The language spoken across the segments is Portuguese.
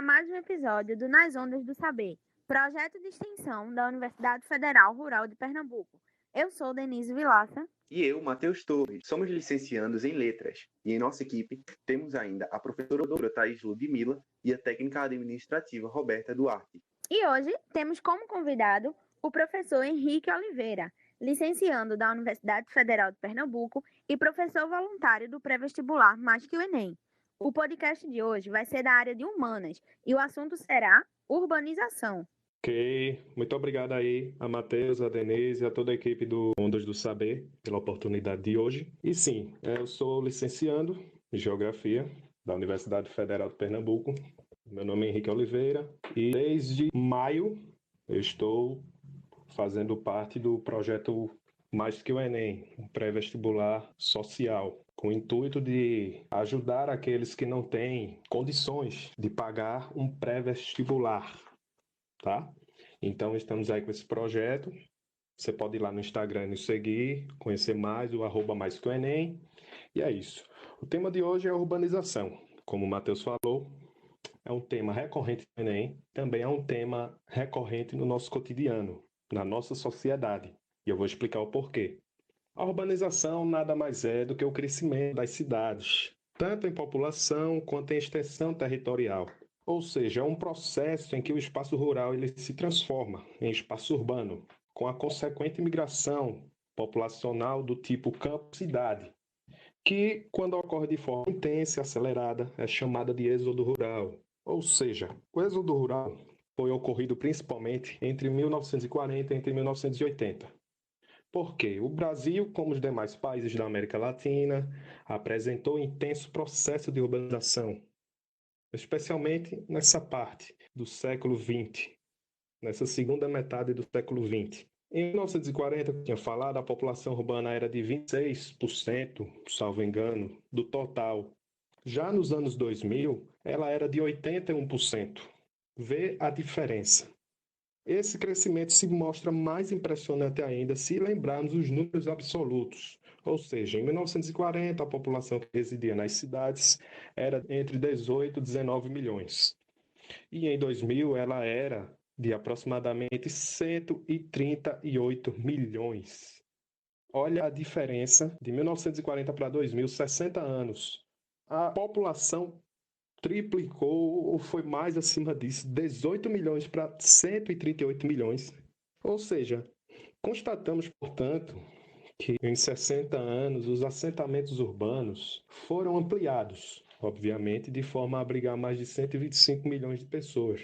a mais um episódio do Nas Ondas do Saber, projeto de extensão da Universidade Federal Rural de Pernambuco. Eu sou Denise Vilaça. E eu, Matheus Torres, somos licenciandos em Letras. E em nossa equipe temos ainda a professora doutora Thaís Ludmila e a técnica administrativa Roberta Duarte. E hoje temos como convidado o professor Henrique Oliveira, licenciando da Universidade Federal de Pernambuco e professor voluntário do pré-vestibular Mais que o Enem. O podcast de hoje vai ser da área de Humanas e o assunto será urbanização. Ok, muito obrigado aí a Matheus, a Denise e a toda a equipe do Ondas do Saber pela oportunidade de hoje. E sim, eu sou licenciando em Geografia da Universidade Federal de Pernambuco. Meu nome é Henrique Oliveira e desde maio eu estou fazendo parte do projeto Mais que o Enem, um pré-vestibular social, com o intuito de ajudar aqueles que não têm condições de pagar um pré-vestibular. Tá? Então, estamos aí com esse projeto. Você pode ir lá no Instagram e nos seguir, conhecer mais o @maisqueoenem. E é isso. O tema de hoje é urbanização. Como o Matheus falou, é um tema recorrente no Enem, também é um tema recorrente no nosso cotidiano, na nossa sociedade. E eu vou explicar o porquê. A urbanização nada mais é do que o crescimento das cidades, tanto em população quanto em extensão territorial. Ou seja, é um processo em que o espaço rural ele se transforma em espaço urbano, com a consequente migração populacional do tipo campo-cidade, que, quando ocorre de forma intensa e acelerada, é chamada de êxodo rural. Ou seja, o êxodo rural foi ocorrido principalmente entre 1940 e 1980. Porque o Brasil, como os demais países da América Latina, apresentou um intenso processo de urbanização, especialmente nessa parte do século XX, nessa segunda metade do século XX. Em 1940, eu tinha falado, a população urbana era de 26%, salvo engano, do total. Já nos anos 2000, ela era de 81%. Vê a diferença. Esse crescimento se mostra mais impressionante ainda se lembrarmos os números absolutos. Ou seja, em 1940, a população que residia nas cidades era entre 18 e 19 milhões. E em 2000, ela era de aproximadamente 138 milhões. Olha a diferença de 1940 para 2000, 60 anos. A população triplicou ou foi mais acima disso, 18 milhões para 138 milhões. Ou seja, constatamos, portanto, que em 60 anos os assentamentos urbanos foram ampliados, obviamente, de forma a abrigar mais de 125 milhões de pessoas.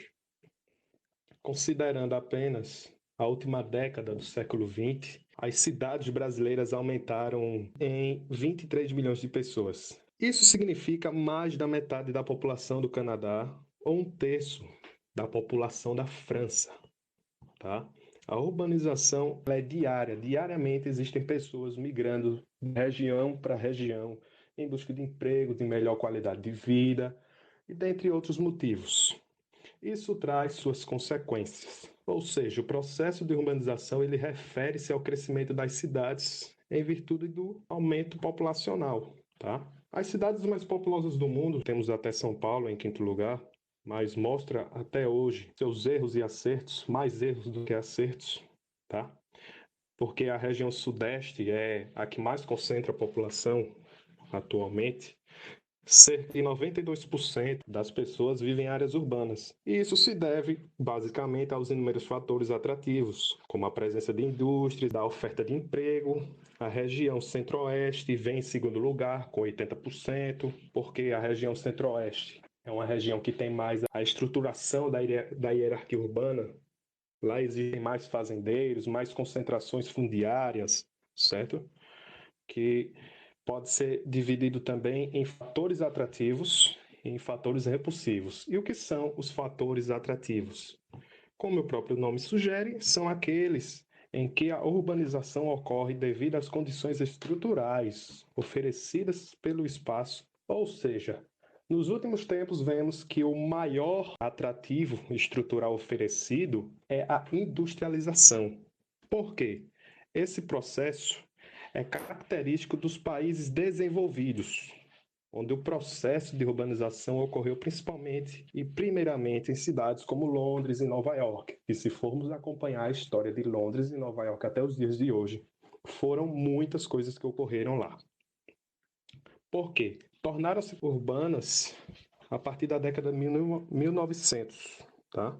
Considerando apenas a última década do século XX, as cidades brasileiras aumentaram em 23 milhões de pessoas. Isso significa mais da metade da população do Canadá ou 1/3 da população da França, tá? A urbanização é diária. Diariamente existem pessoas migrando de região para região em busca de emprego, de melhor qualidade de vida e dentre outros motivos. Isso traz suas consequências. Ou seja, o processo de urbanização ele refere-se ao crescimento das cidades em virtude do aumento populacional, tá? As cidades mais populosas do mundo, temos até São Paulo em quinto lugar, mas mostra até hoje seus erros e acertos, mais erros do que acertos, tá? Porque a região sudeste é a que mais concentra a população atualmente. Cerca de 92% das pessoas vivem em áreas urbanas. E isso se deve, basicamente, aos inúmeros fatores atrativos, como a presença de indústrias, da oferta de emprego. A região centro-oeste vem em segundo lugar, com 80%, porque a região centro-oeste é uma região que tem mais a estruturação da hierarquia urbana. Lá existem mais fazendeiros, mais concentrações fundiárias, certo? Que pode ser dividido também em fatores atrativos e em fatores repulsivos. E o que são os fatores atrativos? Como o próprio nome sugere, são aqueles em que a urbanização ocorre devido às condições estruturais oferecidas pelo espaço, ou seja, nos últimos tempos vemos que o maior atrativo estrutural oferecido é a industrialização. Por quê? Esse processo é característico dos países desenvolvidos, onde o processo de urbanização ocorreu principalmente e primeiramente em cidades como Londres e Nova York. E se formos acompanhar a história de Londres e Nova York até os dias de hoje, foram muitas coisas que ocorreram lá. Por quê? Tornaram-se urbanas a partir da década de 1900, tá?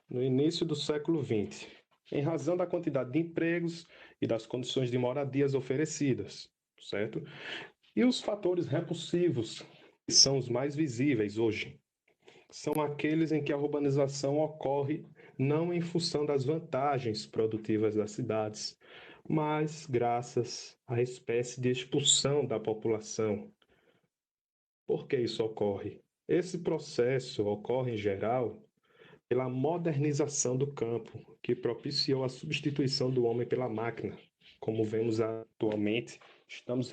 No início do século XX, em razão da quantidade de empregos e das condições de moradias oferecidas, certo? E os fatores repulsivos, que são os mais visíveis hoje, são aqueles em que a urbanização ocorre não em função das vantagens produtivas das cidades, mas graças à espécie de expulsão da população. Por que isso ocorre? Esse processo ocorre, em geral, pela modernização do campo, que propiciou a substituição do homem pela máquina. Como vemos atualmente, estamos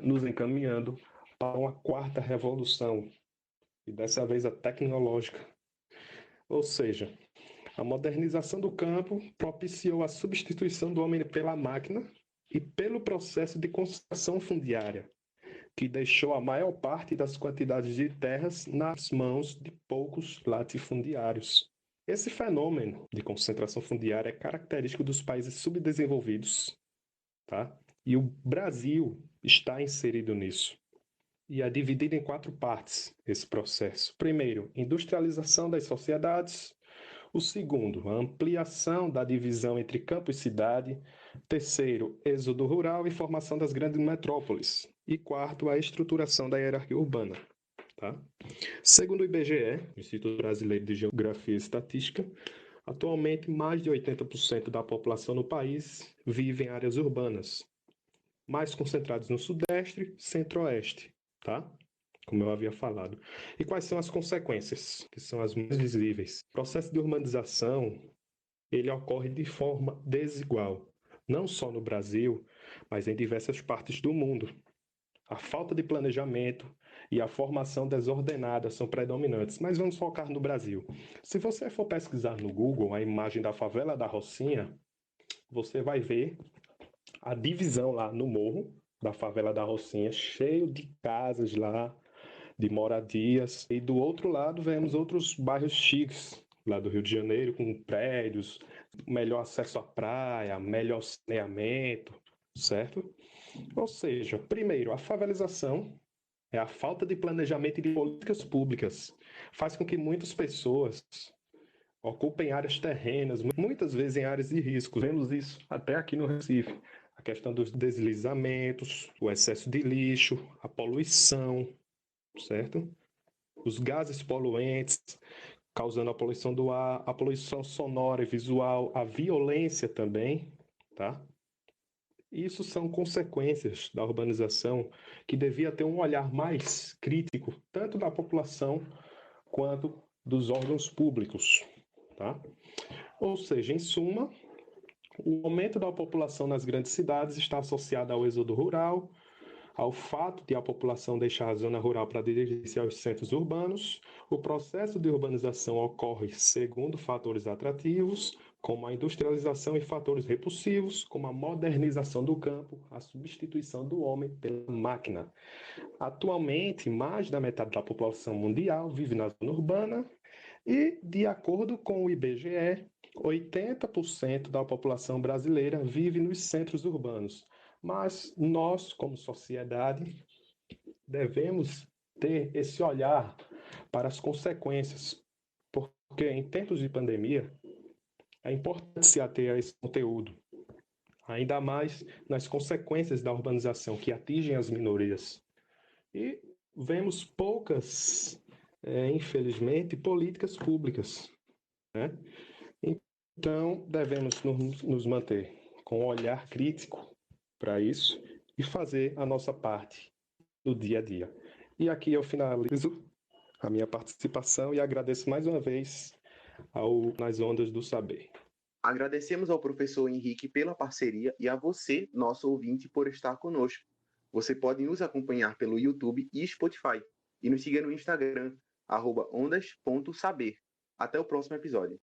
nos encaminhando para uma quarta revolução, e dessa vez a tecnológica. Ou seja, a modernização do campo propiciou a substituição do homem pela máquina e pelo processo de concentração fundiária, que deixou a maior parte das quantidades de terras nas mãos de poucos latifundiários. Esse fenômeno de concentração fundiária é característico dos países subdesenvolvidos, tá? E o Brasil está inserido nisso. E é dividido em 4 partes esse processo. Primeiro, industrialização das sociedades. O segundo, a ampliação da divisão entre campo e cidade. Terceiro, êxodo rural e formação das grandes metrópoles. E quarto, a estruturação da hierarquia urbana. Tá? Segundo o IBGE, Instituto Brasileiro de Geografia e Estatística, atualmente mais de 80% da população no país vive em áreas urbanas, mais concentradas no Sudeste e Centro-Oeste, tá? Como eu havia falado. E quais são as consequências, que são as mais visíveis? O processo de urbanização, ele ocorre de forma desigual, não só no Brasil, mas em diversas partes do mundo. A falta de planejamento e a formação desordenada são predominantes, mas vamos focar no Brasil. Se você for pesquisar no Google a imagem da favela da Rocinha, você vai ver a divisão lá no morro da favela da Rocinha, cheio de casas lá, de moradias. E do outro lado vemos outros bairros chiques lá do Rio de Janeiro, com prédios, melhor acesso à praia, melhor saneamento, certo? Ou seja, primeiro, a favelização é a falta de planejamento e de políticas públicas. Faz com que muitas pessoas ocupem áreas terrenas, muitas vezes em áreas de risco. Vemos isso até aqui no Recife. A questão dos deslizamentos, o excesso de lixo, a poluição, certo? Os gases poluentes, causando a poluição do ar, a poluição sonora e visual, a violência também, tá? Isso são consequências da urbanização que devia ter um olhar mais crítico, tanto da população quanto dos órgãos públicos, tá? Ou seja, em suma, o aumento da população nas grandes cidades está associado ao êxodo rural, ao fato de a população deixar a zona rural para dirigir-se aos centros urbanos. O processo de urbanização ocorre segundo fatores atrativos, como a industrialização, e fatores repulsivos, como a modernização do campo, a substituição do homem pela máquina. Atualmente, mais da metade da população mundial vive na zona urbana e, de acordo com o IBGE, 80% da população brasileira vive nos centros urbanos. Mas nós, como sociedade, devemos ter esse olhar para as consequências, porque em tempos de pandemia é importante se ater a esse conteúdo, ainda mais nas consequências da urbanização que atingem as minorias. E vemos poucas, infelizmente, políticas públicas, né? Então, devemos nos manter com um olhar crítico para isso e fazer a nossa parte no dia a dia. E aqui eu finalizo a minha participação e agradeço mais uma vez Nas Ondas do Saber. Agradecemos ao professor Henrique pela parceria e a você, nosso ouvinte, por estar conosco. Você pode nos acompanhar pelo YouTube e Spotify e nos siga no Instagram, @ondas.saber. Até o próximo episódio.